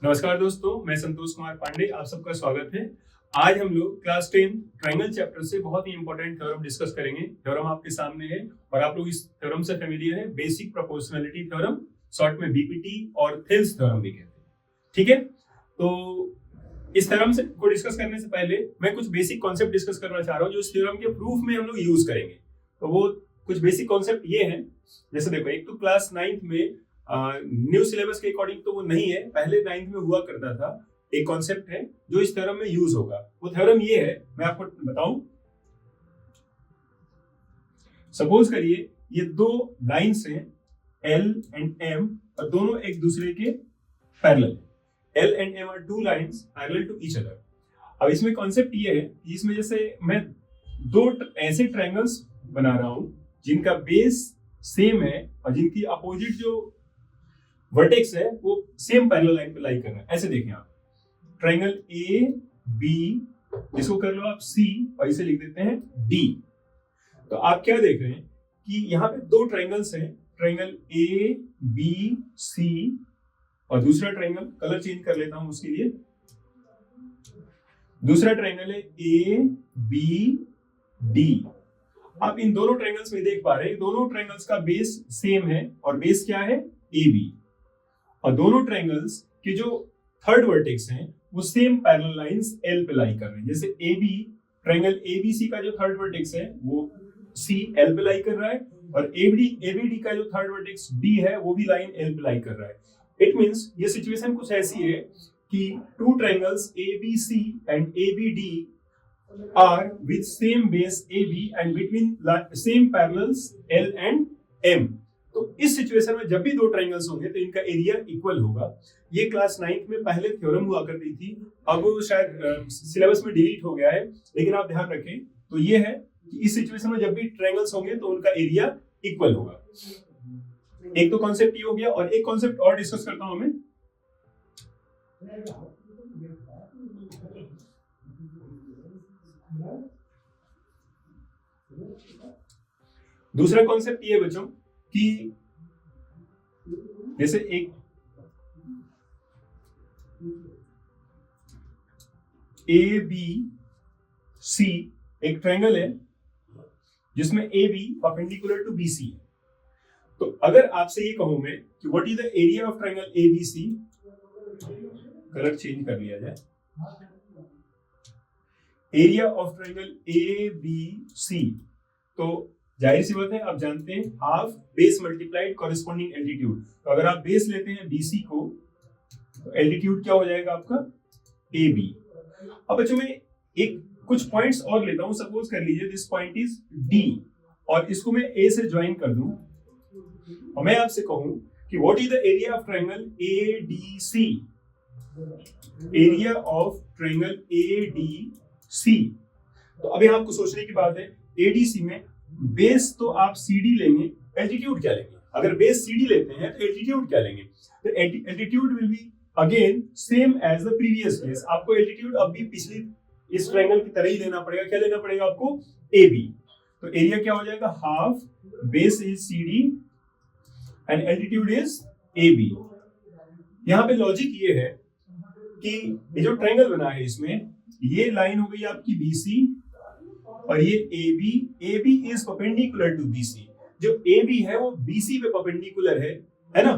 नमस्कार दोस्तों, मैं संतोष कुमार पांडे, आप सबका स्वागत है। आज हम लोग क्लास 10 ट्रायंगल चैप्टर से बहुत ही इंपॉर्टेंट थ्योरम डिस्कस करेंगे। थ्योरम आपके सामने है और आप लोग इस थ्योरम से फेमिलियर है। बेसिक प्रोपोर्शनैलिटी थ्योरम, शॉर्ट में बीपीटी और थेल्स थ्योरम भी कहते हैं। ठीक है, तो इस थ्योरम से को डिस्कस करने से पहले मैं कुछ बेसिक कॉन्सेप्ट डिस्कस करना चाह रहा हूँ जो इस थ्योरम के प्रूफ में हम लोग यूज करेंगे। तो वो कुछ बेसिक कॉन्सेप्ट ये है, जैसे देखो, एक तो क्लास 9th में न्यू सिलेबस के अकॉर्डिंग तो वो नहीं है, पहले 9th में हुआ करता था। एक कॉन्सेप्ट है जो इस थ्योरम में यूज होगा। वो थ्योरम ये है, मैं आपको बताऊं। सपोज करिए ये दो लाइंस हैं L एंड M और दोनों एक दूसरे के parallel. L and M are two lines parallel to each other. अब इसमें कॉन्सेप्ट ये है कि इसमें जैसे मैं दो ऐसे ट्रायंगल्स बना रहा हूं जिनका बेस सेम है और जिनकी अपोजिट जो वर्टेक्स है वो सेम पैरेलल लाइन पे लाई कर रहा है। ऐसे देखें आप, ट्रायंगल ए बी, इसको कर लो आप C और इसे लिख देते हैं D। तो आप क्या देख रहे हैं कि यहाँ पे दो ट्रायंगल्स हैं, ट्रायंगल ए बी सी और दूसरा ट्रायंगल, कलर चेंज कर लेता हूं उसके लिए, दूसरा ट्रायंगल है ए बी डी। आप इन दोनों ट्रायंगल्स में देख पा रहे हैं, दोनों ट्रायंगल्स का बेस सेम है और बेस क्या है, ए बी। और दोनों ट्रायंगल्स के जो थर्ड वर्टेक्स हैं वो सेम पैरेलल लाइंस L पे लाई कर रहे हैं। जैसे AB, ट्रायंगल ABC का जो थर्ड वर्टेक्स है वो C L पे लाई कर रहा है और ABD का जो थर्ड वर्टेक्स D है वो भी लाइन L पे लाई कर रहा है। इट मींस ये सिचुएशन कुछ ऐसी है कि two triangles ABC and ABD are with same base AB and between same parallels L and M। तो इस सिचुएशन में जब भी दो ट्रायंगल्स होंगे तो इनका एरिया इक्वल होगा। ये क्लास 9th में पहले थ्योरम हुआ करती थी, अब वो शायद सिलेबस में डिलीट हो गया है, लेकिन आप ध्यान रखें। तो ये है कि इस सिचुएशन में जब भी ट्रायंगल्स होंगे तो उनका एरिया इक्वल होगा। एक तो कॉन्सेप्ट ये हो गया और एक कॉन्सेप्ट और डिस्कस करता हूं मैं। दूसरा कॉन्सेप्ट ये बच्चों कि जैसे एक ए बी सी एक ट्रायंगल है जिसमें A B perpendicular to B C. तो अगर आपसे ये कहूं मैं कि what is the area of triangle A B C, colour change कर लिया जाए, area of triangle A B C, तो जाहिर सी बात है आप जानते हैं half base multiplied corresponding altitude. तो अगर आप बेस लेते हैं BC को तो एल्टीट्यूड क्या हो जाएगा आपका, AB। अब बच्चों मैं एक कुछ पॉइंट्स और लेता हूं। सपोज कर लीजिए दिस पॉइंट इज D और इसको मैं A से ज्वाइन कर दूं और मैं आपसे कहूं कि what is the area of triangle ADC, area of triangle ADC। तो अभी आपको सोचने की बात है, ADC में बेस तो आप CD लेंगे, एल्टीट्यूड क्या लेंगे? अगर बेस CD लेते हैं तो एल्टीट्यूड क्या लेंगे? तो altitude will be again same as the previous case. आपको एल्टीट्यूड अब भी पिछली इस ट्रायंगल की तरह ही लेना पड़ेगा। क्या लेना पड़ेगा आपको, AB। तो एरिया क्या हो जाएगा, half base is CD and altitude is AB। यहां पे लॉजिक ये है कि ये जो ट्रायंगल बना है इसमें ये लाइन हो गई आपकी BC और ये AB is perpendicular to BC। जो AB है वो BC पे परपेंडिकुलर है ना?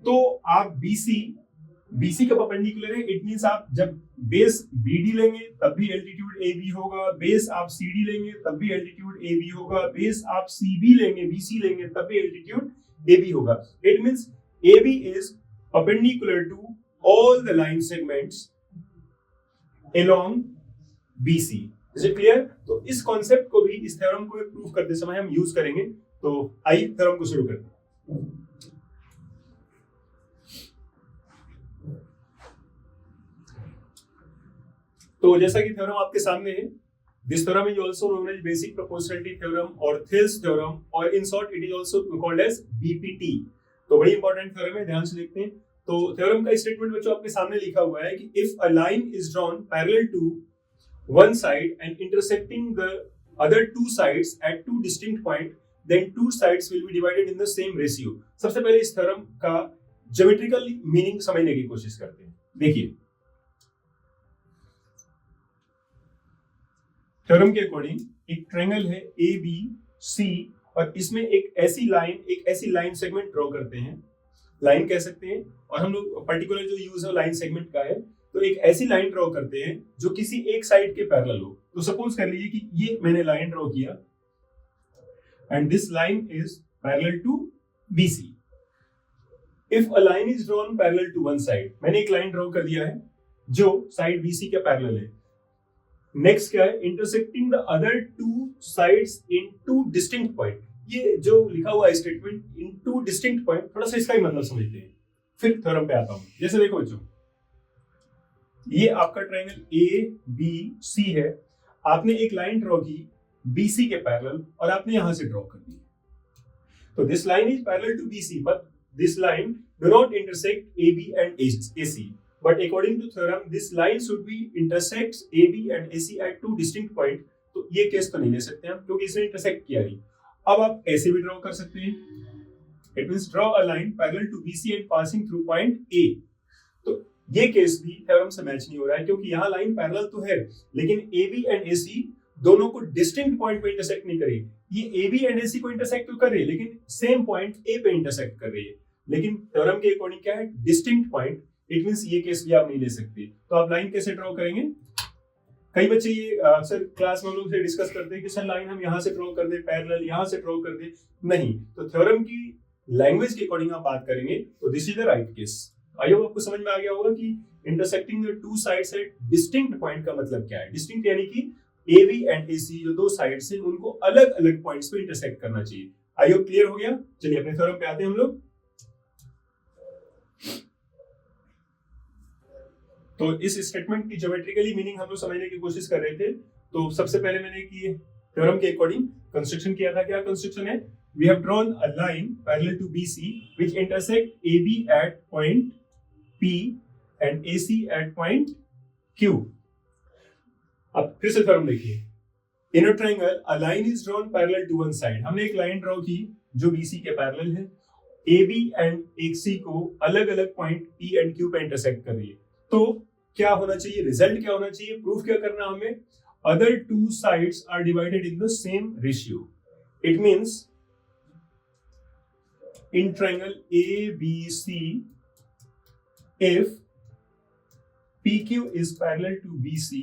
तो आप BC का परपेंडिकुलर है, इट मींस आप जब बेस BD लेंगे तब भी एल्टीट्यूड AB होगा, बेस आप CD लेंगे तब भी एल्टीट्यूड AB होगा, बेस आप CB लेंगे, BC लेंगे तब भी एल्टीट्यूड AB होगा। It means AB is perpendicular to all the line segments along BC। Is it clear? तो इस कॉन्सेप्ट को भी, इस थ्योरम को प्रूव करते समय हम यूज करेंगे। तो आइए थ्योरम को शुरू करते हैं। तो जैसा कि थ्योरम आपके सामने है, this theorem is also known as basic proportionality theorem और थेल्स थ्योरम, और in short it is also called as BPT। तो बड़ी इंपॉर्टेंट थ्योरम है, ध्यान से देखते हैं। तो थ्योरम का स्टेटमेंट बच्चों आपके सामने लिखा हुआ है कि if a line is drawn parallel to one side and intersecting the other two sides at two distinct points, then two sides will be divided in the same ratio। सबसे पहले इस थ्योरम का ज्योमेट्रिकल मीनिंग समझने की कोशिश करते हैं। देखिए थ्योरम के अकॉर्डिंग एक ट्रायंगल है ए बी सी और इसमें एक ऐसी लाइन सेगमेंट ड्रॉ करते हैं, लाइन कह सकते हैं, और हम लोग पर्टिकुलर जो यूज है लाइन सेगमेंट का है, तो एक ऐसी लाइन ड्रॉ करते हैं जो किसी एक साइड के पैरेलल हो। तो सपोज कर लीजिए कि ये मैंने लाइन ड्रॉ किया and this line is parallel to BC. If a line is drawn parallel to one side, मैंने एक लाइन ड्रॉ कर दिया है जो साइड बीसी के पैरेलल है। नेक्स्ट क्या है, intersecting the other two sides in two distinct point. ये जो लिखा हुआ है statement in two distinct point, थोड़ा सा इसका ही मतलब समझते हैं, फिर थ्योरम पे आता हूं। जैसे देखो बच्चों, ये आपका ट्रायंगल ए बी सी है, आपने एक लाइन ड्रॉ की बीसी के पैरेलल और आपने यहां से ड्रॉ कर दी। तो this line is parallel to BC but this line do not intersect AB and AC. But according to theorem, this line should be intersects AB and AC at two distinct point. तो ये case तो नहीं ले सकते हम क्योंकि इसने intersect किया नहीं। अब आप ऐसे भी ड्रॉ कर सकते हैं, it means draw a line parallel to BC and passing through point A. तो ये केस भी थ्योरम से मैच नहीं हो रहा है क्योंकि यहाँ लाइन पैरेलल तो है लेकिन AB and AC दोनों को डिस्टिंक्ट पॉइंट पे इंटरसेक्ट नहीं करे। ये AB and AC को इंटरसेक्ट तो कर रही है लेकिन सेम पॉइंट A पे इंटरसेक्ट कर रही है, लेकिन थ्योरम के अकॉर्डिंग क्या है, डिस्टिंक्ट पॉइंट। इट मींस ये केस भी आप नहीं ले सकते। तो आप लाइन कैसे ड्रॉ करेंगे? कई बच्चे ये अक्सर क्लास में हम लोग से डिस्कस करते हैं कि सर लाइन हम यहां से ड्रॉ कर दे, पैरेलल यहां से ड्रॉ कर दे। नहीं, तो थ्योरम की लैंग्वेज के अकॉर्डिंग आप बात करेंगे तो this is the right case. I hope आपको समझ में आ गया होगा कि intersecting the two sides at distinct point का मतलब क्या है। डिस्टिंक्ट यानी कि AB एंड AC जो दो साइड्स हैं उनको अलग अलग पॉइंट्स पे इंटरसेक्ट करना चाहिए। आई होप क्लियर हो गया। चलिए अपने थ्योरम पे आते हैं हम लोग। तो इस स्टेटमेंट की ज्योमेट्रिकली मीनिंग हम लोग समझने की कोशिश कर रहे थे। तो सबसे पहले मैंने कि थ्योरम के अकॉर्डिंग कंस्ट्रक्शन किया था। क्या कंस्ट्रक्शन है? We have drawn a line parallel to BC which intersect AB at point P and AC at point Q। अब फिर से थ्योरम देखिए, in a triangle a line is drawn parallel to one side. हमने एक line draw की जो BC के parallel है, AB एंड AC को अलग अलग पॉइंट P एंड Q पे इंटरसेक्ट कर रही है। तो क्या होना चाहिए, रिजल्ट क्या होना चाहिए, प्रूफ क्या करना हमें, other two sides are divided in the same ratio. It means in triangle ABC if PQ is parallel to BC,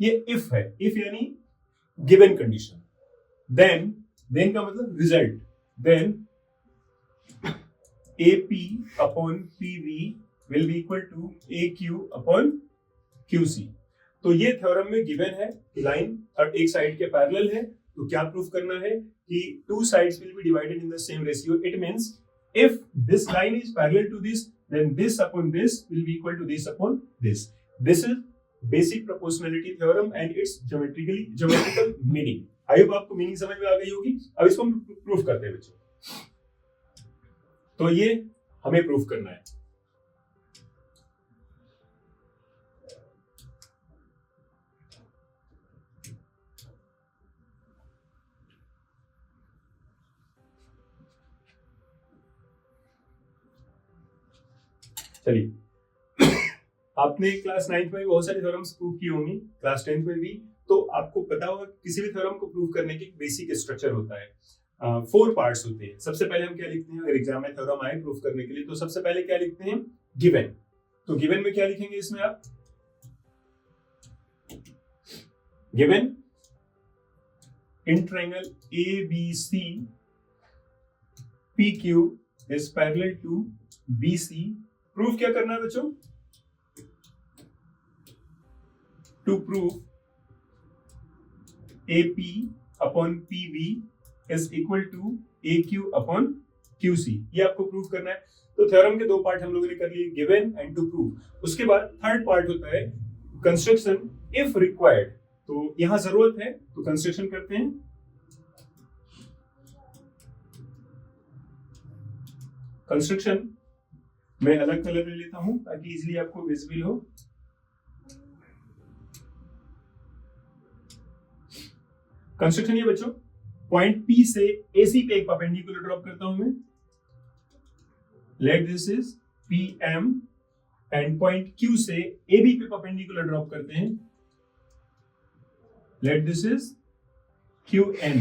ये इफ है, इफ यानी गिवन कंडीशन, देन का मतलब result, then AP upon PV will be equal to AQ upon QC। तो ये theorem में given है कि लाइन एक साइड के पैरेलल है, तो क्या प्रूफ करना है कि two sides will be divided in the same ratio. It means if this line is parallel to this then this upon this will be equal to this upon this. This is basic proportionality theorem and its geometrical meaning. I hope आपको meaning समझ में आ गई होगी। अब इसको हम proof करते हैं बच्चों। तो ये हमें प्रूफ करना है। चलिए, आपने क्लास 9th में भी बहुत सारे थ्योरम्स प्रूव किए होंगे, क्लास 10th में भी, तो आपको पता होगा किसी भी थ्योरम को प्रूव करने की बेसिक स्ट्रक्चर होता है। 4 पार्ट्स होते हैं। सबसे पहले हम क्या लिखते हैं, अगर एग्जाम में थ्योरम आए प्रूव करने के लिए तो सबसे पहले क्या लिखते हैं, गिवन। तो गिवन में क्या लिखेंगे इसमें आप, given in triangle ABC PQ is parallel to BC। Proof क्या करना है बच्चों, to prove AP upon PV is equal to AQ upon QC। ये आपको प्रूफ करना है। तो थ्योरम के 2 पार्ट हम लोगों ने कर लिए, गिवन एंड टू प्रूव। उसके बाद थर्ड पार्ट होता है कंस्ट्रक्शन इफ रिक्वायर्ड। तो यहां जरूरत है तो कंस्ट्रक्शन करते हैं। कंस्ट्रक्शन मैं अलग कलर ले लेता हूं ताकि इजीली आपको विजिबल हो। कंस्ट्रक्शन ये बच्चों, पॉइंट P से AC पे एक परपेंडिकुलर ड्रॉप करता हूं मैं। Let this is PM and point Q से AB पे परपेंडिकुलर ड्रॉप करते हैं, लेट दिस इज QN।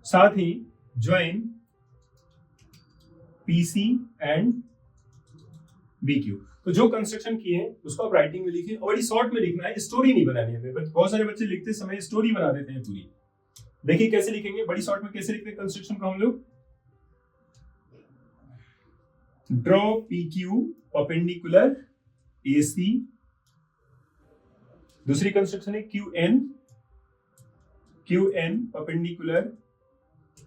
साथ ही ज्वाइन PC एंड BQ। तो जो कंस्ट्रक्शन किए हैं उसको आप राइटिंग में लिखिए, और बड़ी शॉर्ट में लिखना है, स्टोरी नहीं बनानी है। बहुत सारे बच्चे लिखते समय स्टोरी बना देते हैं पूरी। देखिए कैसे लिखेंगे, बड़ी शॉर्ट में कैसे लिखते हैं कंस्ट्रक्शन को हम लोग। ड्रॉ PQ परपेंडिकुलर AC, दूसरी कंस्ट्रक्शन है QN perpendicular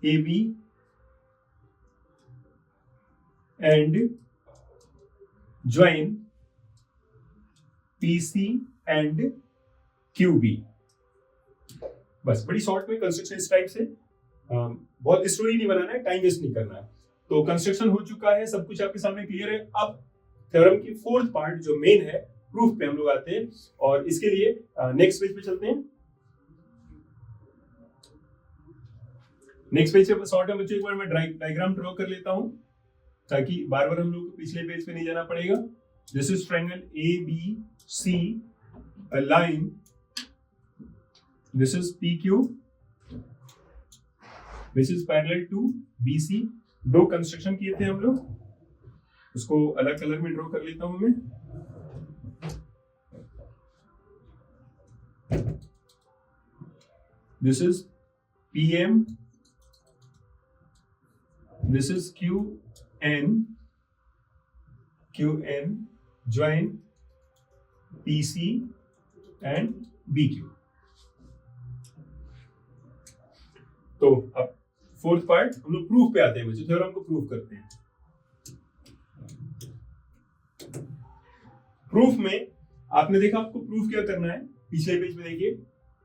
AB and join PC and QB। बस बड़ी शॉर्ट में कंस्ट्रक्शन इस टाइप से, बहुत स्टोरी नहीं बनाना है, टाइम वेस्ट नहीं करना है। तो कंस्ट्रक्शन हो चुका है, सब कुछ आपके सामने क्लियर है। अब थ्योरम की फोर्थ पार्ट जो मेन है, प्रूफ पे हम लोग आते हैं, और इसके लिए नेक्स्ट पेज पे चलते हैं। नेक्स्ट पेज पे शॉर्ट में बच्चों एक बार मैं डायग्राम ड्रॉ कर लेता हूं, ताकि बार बार हम लोग को पिछले पेज पे नहीं जाना पड़ेगा। This is triangle ABC, a line, this is PQ, which is parallel to BC। दो कंस्ट्रक्शन किए थे हम लोग, उसको अलग कलर में ड्रॉ कर लेता हूं मैं। This is PM, this is QN join PC and BQ। तो अब फोर्थ पार्ट हम लोग प्रूफ पे आते हैं, बच्चों थ्योरम को प्रूफ करते हैं। प्रूफ में आपने देखा आपको प्रूफ क्या करना है, पिछले पेज में देखिए,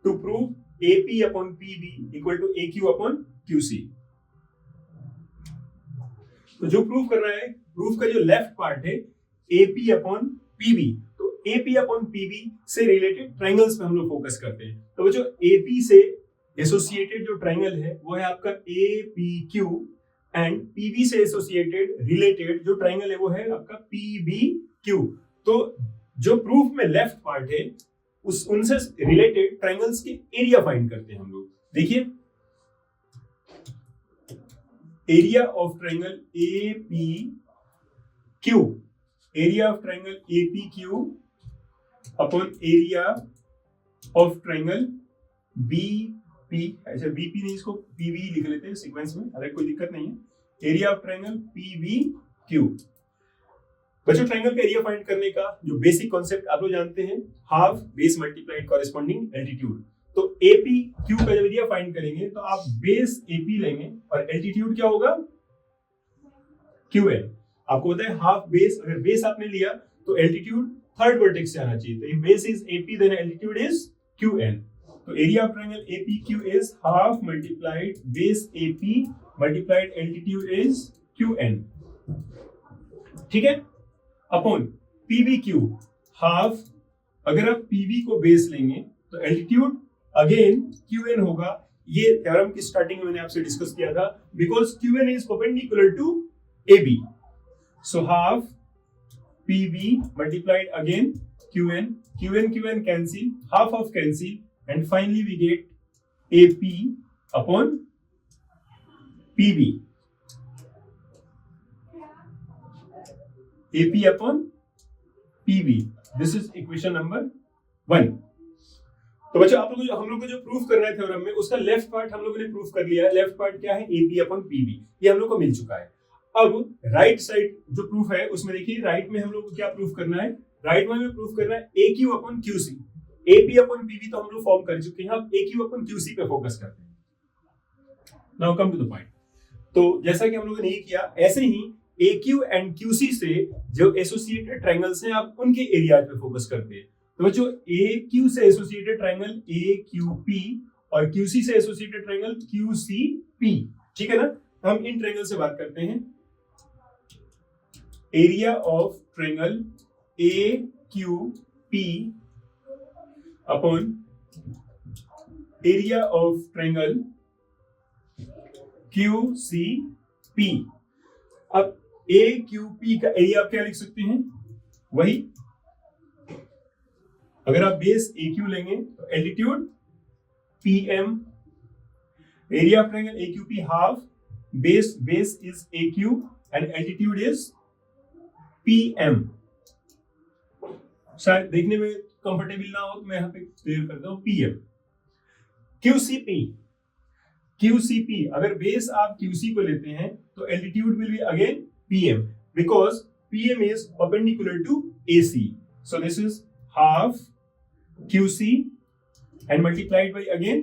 to prove AP upon PB equal to AQ upon QC। तो जो प्रूफ कर रहा है, प्रूफ का जो लेफ्ट पार्ट है AP अपॉन PB, तो AP अपॉन PB से रिलेटेड ट्रायंगल्स पे हम लोग फोकस करते हैं। तो बच्चों AP से एसोसिएटेड जो ट्रायंगल है वो है आपका APQ, एंड PB से एसोसिएटेड रिलेटेड जो ट्रायंगल है वो है आपका PBQ। तो जो प्रूफ में लेफ्ट पार्ट है उनसे रिलेटेड ट्रायंगल्स के एरिया फाइंड करते हैं हम लोग। देखिए area of triangle APQ, area of triangle APQ upon area of triangle BP, ऐसे BP नहीं, इसको PB लिख लेते हैं सीक्वेंस में, अरे कोई दिक्कत नहीं है। Area of triangle PBQ। बच्चों ट्रायंगल का एरिया फाइंड करने का जो बेसिक कॉन्सेप्ट आप लोग जानते हैं, half base multiplied corresponding altitude. तो APQ का जब एरिया फाइंड करेंगे तो आप बेस AP लेंगे और एल्टीट्यूड क्या होगा QN। आपको पता है हाफ बेस, अगर बेस आपने लिया तो एल्टीट्यूड थर्ड वर्टेक्स से आना चाहिए। तो if base is AP then altitude is QN। तो area of triangle APQ is half multiplied base AP multiplied altitude is QN, ठीक है, अपॉन PBQ हाफ। अगर आप PB को बेस लेंगे तो एल्टीट्यूड अगेन QN होगा। ये थ्योरम की स्टार्टिंग में मैंने आपसे डिस्कस किया था, because QN is perpendicular to AB, so half PB multiplied again QN, QN cancel, half of cancel, and finally we get AP upon PB, AP upon PB। This is equation number 1। तो बच्चों आप लोग हम लोग को जो proof करना है थ्योरम में, उसका लेफ्ट पार्ट हम लोगों ने प्रूफ कर लिया है। लेफ्ट पार्ट क्या है, AP अपॉन PB, ये हम लोग को मिल चुका है। अब राइट साइड जो प्रूफ है उसमें देखिए, राइट में हम लोग को क्या प्रूफ करना है, राइट में हमें प्रूफ करना है AQ upon QC। AP upon PB तो हम लोग फॉर्म कर चुके हैं, अब AQ अपॉन QC पे फोकस करते हैं। Now come to the point. तो जैसा कि हम लोगों ने ये किया, ऐसे ही AQ एंड QC से जो एसोसिएटेड ट्रायंगल्स हैं आप उनके एरिया पे फोकस करते हैं। तो बच्चों AQ से एसोसिएटेड ट्रायंगल AQP और QC से एसोसिएटेड ट्रायंगल QCP, ठीक है ना। हम इन ट्रायंगल से बात करते हैं। Area of triangle AQP upon area of triangle QCP। अब AQP का एरिया आप क्या लिख सकते हैं, वही अगर आप बेस AQ लेंगे तो altitude PM, area of triangle AQP half, base is AQ and altitude is PM। शायद देखने में कंफर्टेबल ना हो तो मैं यहाँ पे क्लियर करता हूँ PM। QCP अगर बेस आप QC को लेते हैं तो altitude will be again PM because PM is perpendicular to AC, so this is half QC and multiplied by again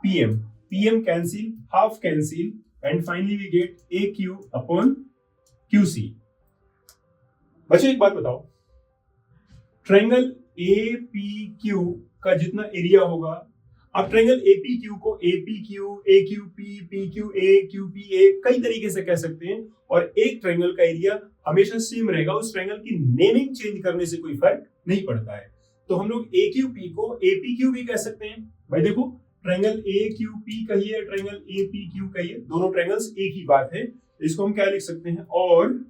PM cancel, half cancel, and finally we get AQ upon QC। बच्चों एक बात बताओ, triangle APQ का जितना area होगा, आप triangle APQ को APQ, AQP, PQA, QPA कई तरीके से कह सकते हैं, और एक ट्रायंगल का एरिया हमेशा सेम रहेगा, उस ट्रायंगल की नेमिंग चेंज करने से कोई फर्क नहीं पड़ता है। तो हम लोग AQP को APQ भी कह सकते हैं। भाई देखो, ट्रायंगल AQP कहिए, ट्रायंगल APQ कहिए, दोनों ट्रायंगल्स एक ही बात है। इसको हम क्या लिख सकते हैं, और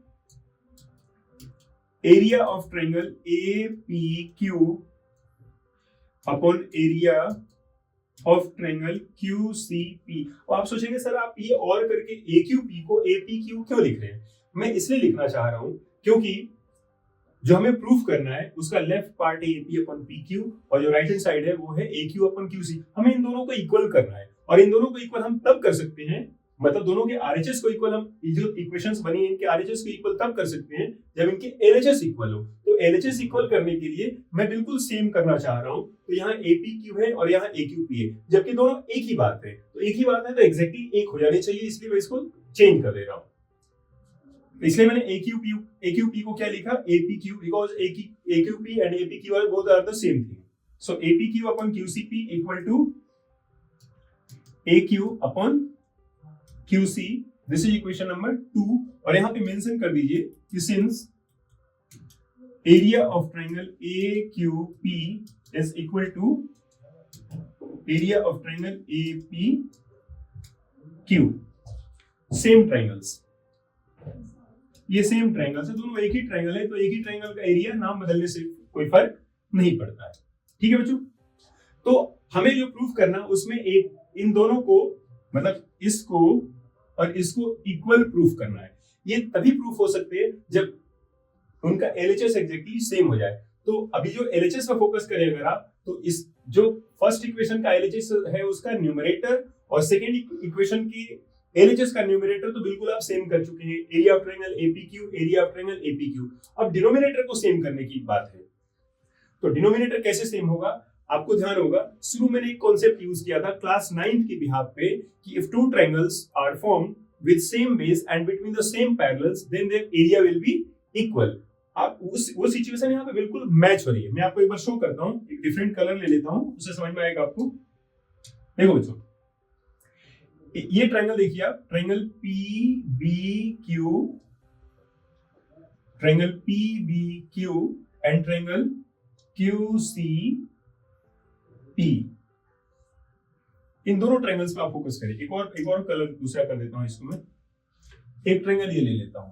area of triangle APQ upon area of triangle QCP। और आप सोचेंगे सर आप ये और करके AQP को APQ क्यों लिख रहे हैं? मैं इसलिए लिखना चाह रहा हूं क्योंकि जो हमें प्रूफ करना है उसका लेफ्ट पार्ट है AP अपॉन PQ और जो राइट हैंड साइड है वो है AQ अपॉन QC। हमें इन दोनों को इक्वल करना है, और इन दोनों को इक्वल हम तब कर सकते हैं, मतलब दोनों के RHS को इक्वल, हम जो इक्वेशंस बनी है इनके RHS को इक्वल तब कर सकते हैं जब इनके LHS इक्वल हो। तो LHS इक्वल करने के लिए मैं बिल्कुल सेम करना चाह रहा हूं, तो यहाँ APQ है और यहाँ AQP है, जबकि दोनों एक ही बात है, तो एक ही बात है तो एग्जैक्टली एक हो जानी चाहिए, इसलिए मैं इसको चेंज कर दे रहा हूं। इसलिए मैंने AQP को क्या लिखा, APQ, because AQP and APQ are both are the same thing. So APQ upon QCP equal to AQ upon QC, this is equation number 2। और यहां पे मेंशन कर दीजिए कि since area of triangle AQP is equal to area of triangle APQ, same triangles, ये same triangles है, दोनों एक ही ट्रायंगल है, तो एक ही ट्रायंगल का एरिया नाम बदलने से कोई फर्क नहीं पड़ता है। ठीक है बच्चों, तो हमें जो प्रूफ करना उसमें एक इन दोनों को, मतलब इसको और इसको इक्वल प्रूफ करना है। ये तभी प्रूफ हो सकते हैं जब उनका LHS एग्जैक्टली सेम हो जाए। तो अभी जो LHS पर फोकस करें अगर आप, तो इस जो फर्स्ट इक्वेशन का LHS है उसका न्यूमरेटर और सेकेंड इक्वेशन की LHS का न्यूमरेटर तो बिल्कुल आप सेम कर चुके हैं, area of triangle APQ, area of triangle APQ। अब डिनोमिनेटर को सेम करने की बात है, तो डिनोमिनेटर कैसे सेम होगा, आपको ध्यान होगा शुरू मैंने एक कॉन्सेप्ट यूज किया था क्लास 9th के बिहाफ पे कि if two triangles are formed with same base and between the same parallels then their area will be equal. आप वो सिचुएशन यहाँ पे बिल्कुल मैच हो रही है। मैं आपको एक बार शो करता हूँ, एक डिफरेंट कलर ले लेता हूँ, उससे समझ में आएगा आपको। देखो बच्चों, ये ट्रायंगल देखिए आप, triangle PBQ and triangle QCP, इन दोनों ट्रायंगल्स पे आप फोकस करें। एक और कलर दूसरा कर देता हूं इसको मैं, एक ट्रायंगल ये ले लेता हूं।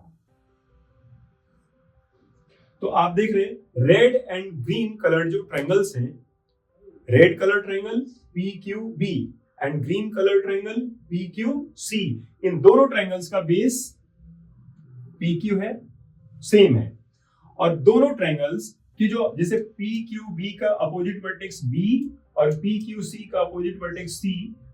तो आप देख रहे हैं रेड एंड ग्रीन कलर जो ट्रायंगल्स हैं, red colour triangle PQB and green colour triangle PQC, इन दोनों ट्रायंगल्स का बेस PQ है, सेम है, और दोनों ट्रायंगल्स की जो जैसे PQB का अपोजिट वर्टेक्स B और PQC का अपोजिट वर्टेक्स C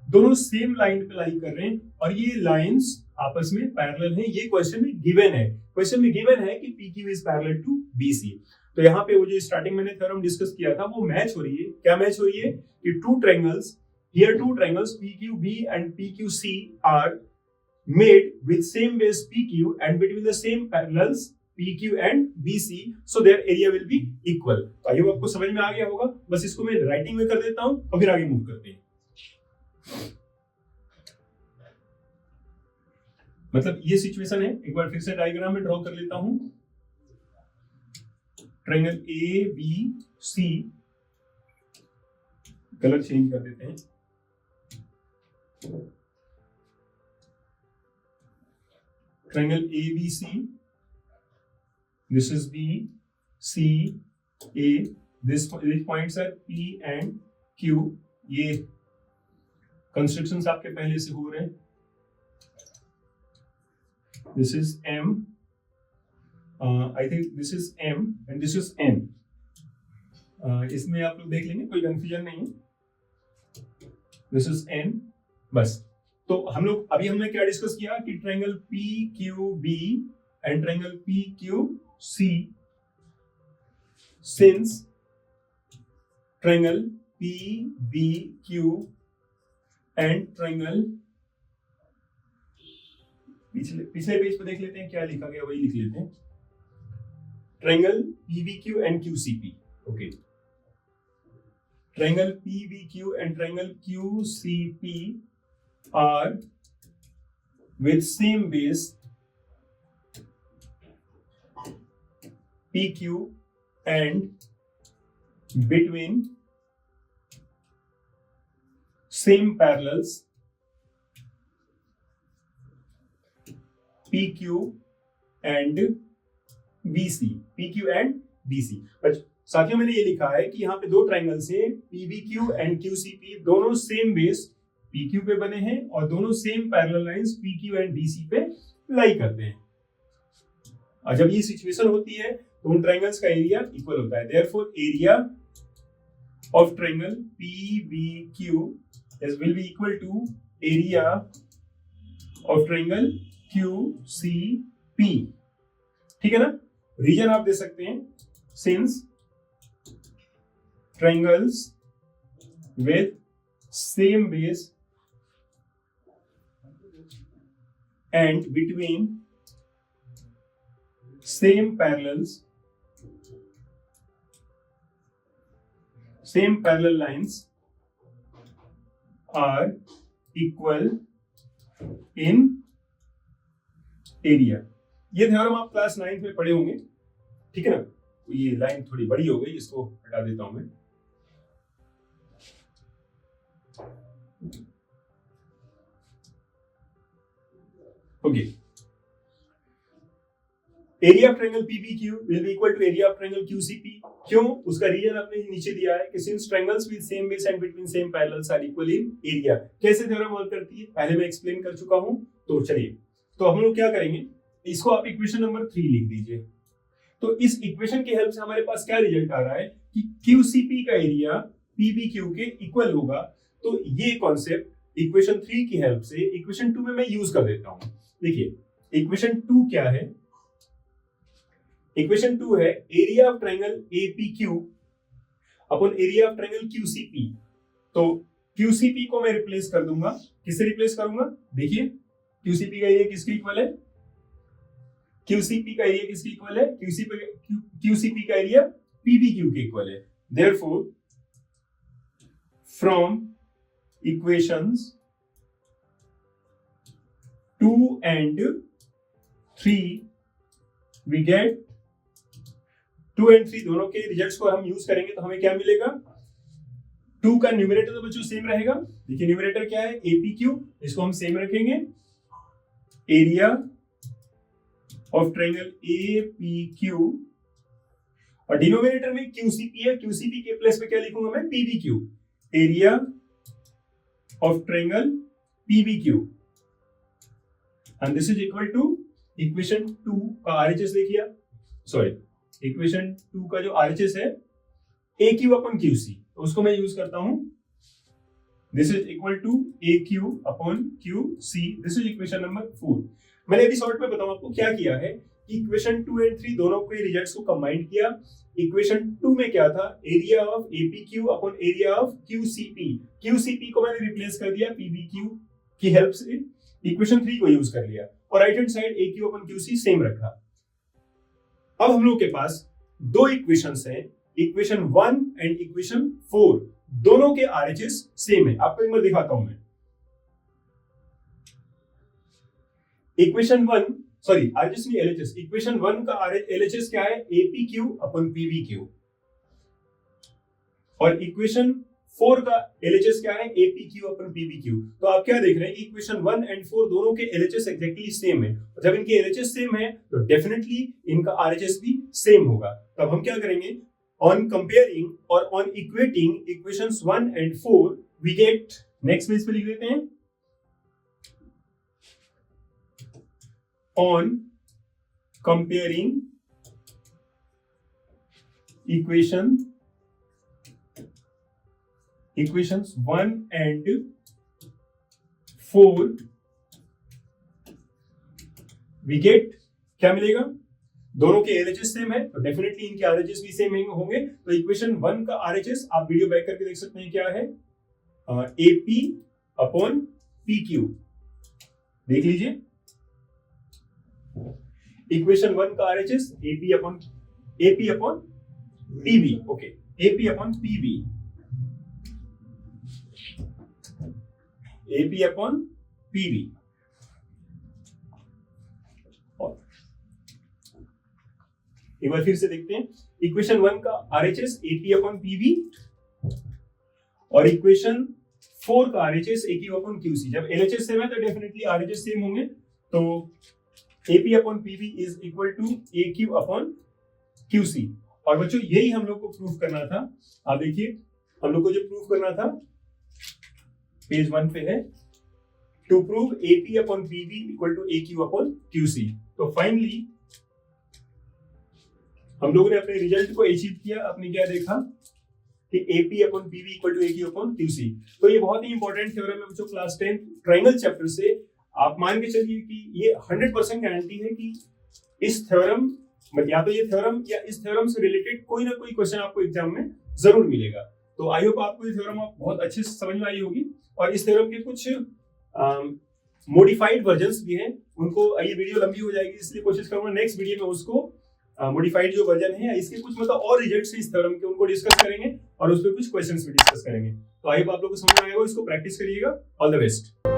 दोनों सेम लाइन पे लाई कर रहे हैं, और ये लाइंस आपस में पैरेलल हैं। ये क्वेश्चन में गिवन है, क्वेश्चन में गिवन है कि PQ is parallel to BC। तो यहाँ पे वो जो स्टार्टिंग मैंने थ्योरम डिस्कस किया था वो मैच हो रही है। क्या मैच हो रही है कि two triangles PQB and PQC are made with same base PQ and between the same parallels PQ and BC, so their area will be equal। तो ये आपको समझ में आ गया होगा। बस इसको मैं राइटिंग में कर देता हूं और फिर आगे मूव करते हैं। मतलब ये सिचुएशन है, एक बार फिर से डायग्राम में ड्रॉ कर लेता हूं। ट्रायंगल ABC, कलर चेंज कर देते हैं। Triangle ABC this is B, C, A, these points are P and Q. ये कंस्ट्रक्शंस आपके पहले से हो रहे हैं. This is M. I think this is M and this is N. इसमें आप लोग देख लेंगे, कोई कंफ्यूजन नहीं है. This is N. बस. तो हम लोग अभी हमने क्या डिस्कस किया कि triangle PQB and triangle PQC, since triangle PBQ and triangle, पिछले पेज पे देख लेते हैं क्या लिखा गया, वही लिख लेते हैं. Triangle PBQ and QCP. Okay, triangle PBQ and triangle QCP are with same base PQ and between same parallels PQ and BC. PQ and BC. But साथियों मैंने ये लिखा है कि यहाँ पे दो ट्राइंगल्स हैं, PBQ एंड QCP, दोनों सेम बेस PQ पे बने हैं और दोनों same parallel lines PQ and BC पे लाई करते हैं. और जब ये सिचुएशन होती है तो उन ट्राइंगल्स का एरिया इक्वल होता है. Therefore area of triangle PBQ will be equal to area of triangle QCP. ठीक है ना. रीजन आप दे सकते हैं, since triangles with same base and between same parallels, same parallel lines are equal in area. ये theorem आप class 9 में पढ़े होंगे. ठीक है ना. ये लाइन थोड़ी बड़ी हो गई, इसको हटा देता हूं मैं. Okay, area of triangle PBQ will be equal to area of triangle QCP. क्यों? उसका रीजन आपने नीचे दिया है कि since triangles with same base and between same parallels are equal in area. कैसे थ्योरम वर्क करती है पहले मैं एक्सप्लेन कर चुका हूं. तो चलिए, तो हम लोग क्या करेंगे, इसको आप इक्वेशन नंबर 3 लिख दीजिए. तो इस इक्वेशन की हेल्प से हमारे पास क्या रिजल्ट आ रहा है कि QCP का एरिया PBQ के इक्वल होगा. तो ये कॉन्सेप्ट इक्वेशन 3 की हेल्प से इक्वेशन 2 में मैं यूज कर देता हूं. देखिए, इक्वेशन 2 क्या है? इक्वेशन 2 है area of triangle APQ upon area of triangle QCP. तो QCP को मैं रिप्लेस कर दूंगा. किससे रिप्लेस करूंगा? देखिए, QCP का एरिया किसके इक्वल है? QCP का एरिया किसके इक्वल है? QCP का एरिया PBQ के इक्वल है. Therefore from equations 2 and 3 we get 2 and 3 दोनों के रिजल्ट्स को हम यूज करेंगे तो हमें क्या मिलेगा? 2 का न्यूमरेटर तो बच्चों सेम रहेगा. देखिए, न्यूमरेटर क्या है? APQ. इसको हम सेम रखेंगे. एरिया ऑफ ट्रायंगल APQ और डिनोमिनेटर में QCP है. QCP के प्लेस पे क्या लिखूंगा मैं? PBQ. Area of triangle PBQ and this is equal to equation 2 का RHS देखिए. सॉरी, इक्वेशन 2 का जो RHS है AQ अपॉन QC, तो उसको मैं यूज करता हूं. This is equal to AQ upon QC. This is equation number 4. मैंने अभी शॉर्ट में बताऊं आपको क्या किया है कि इक्वेशन 2 एंड 3 दोनों के रिजल्ट्स को कंबाइन किया. इक्वेशन 2 में क्या था? Area of APQ upon area of QCP. QCP को मैंने रिप्लेस कर दिया PBQ की हेल्प से. इक्वेशन 3 को यूज कर लिया और right hand side AQ upon QC same रखा. अब हम लोग के पास दो इक्वेशंस हैं, इक्वेशन 1 एंड इक्वेशन 4. दोनों के RHS सेम है. आपको एक बार दिखाता हूं मैं. इक्वेशन 1, सॉरी RHS नहीं, LHS. इक्वेशन 1 का LHS क्या है? APQ upon PBQ. और इक्वेशन 4 का LHS क्या है, APQ अपन PPQ। तो आप क्या देख रहे हैं, इक्वेशन 1 एंड 4 दोनों के LHS एग्जैक्टली सेम है। जब इनके LHS सेम है तो डेफिनेटली इनका RHS भी सेम होगा। तब हम क्या करेंगे, ऑन कंपेयरिंग और on equating equations 1 and 4 we get, next page पे लिख लेते हैं, on comparing equations 1 and 4 we get, क्या मिलेगा, दोनों के LHS सेम है तो डेफिनेटली इनके RHS भी सेम होंगे। तो इक्वेशन 1 का RHS आप वीडियो बैक करके देख सकते हैं क्या है, AP अपॉन PQ, देख लीजिए। इक्वेशन 1 का RHS AP upon PV, okay, AP upon PV, AP upon PV। एक बार फिर से देखते हैं, इक्वेशन 1 का RHS AP अपॉन PV और इक्वेशन 4 का RHS AQ अपॉन QC। जब LHS सेम है तो डेफिनेटली RHS सेम होंगे, तो AP upon PV is equal to AQ upon QC। और बच्चों यही हम लोग को प्रूफ करना था। आप देखिए हम लोग को जो प्रूफ करना था पेज 1 पे है, to prove AP upon PV equal to AQ upon QC। तो फाइनली हम लोगों ने अपने रिजल्ट को अचीव किया। आपने क्या देखा कि AP upon PV equal to AQ upon QC। तो ये बहुत ही इंपॉर्टेंट थ्योरम है बच्चों, क्लास 10 ट्रायंगल चैप्टर से। आप मान के चलिए कि ये 100% गारंटी है कि इस थ्योरम, या तो ये थ्योरम या इस थ्योरम से रिलेटेड कोई ना कोई क्वेश्चन आपको एग्जाम में जरूर मिलेगा। तो आई होप आपको ये थ्योरम बहुत अच्छे से समझ में आई होगी। और इस थ्योरम के कुछ मॉडिफाइड वर्जन्स भी हैं, उनको, ये वीडियो लंबी हो जाएगी इसलिए कोशिश करूंगा नेक्स्ट वीडियो में उसको मॉडिफाइड जो वर्जन है इसके कुछ मतलब और रिजल्ट्स इस थ्योरम के उनको डिस्कस करेंगे और उस पर कुछ क्वेश्चंस भी डिस्कस करेंगे। तो आई होप आप लोगों को समझ में आएगा, इसको प्रैक्टिस करिएगा। All the best.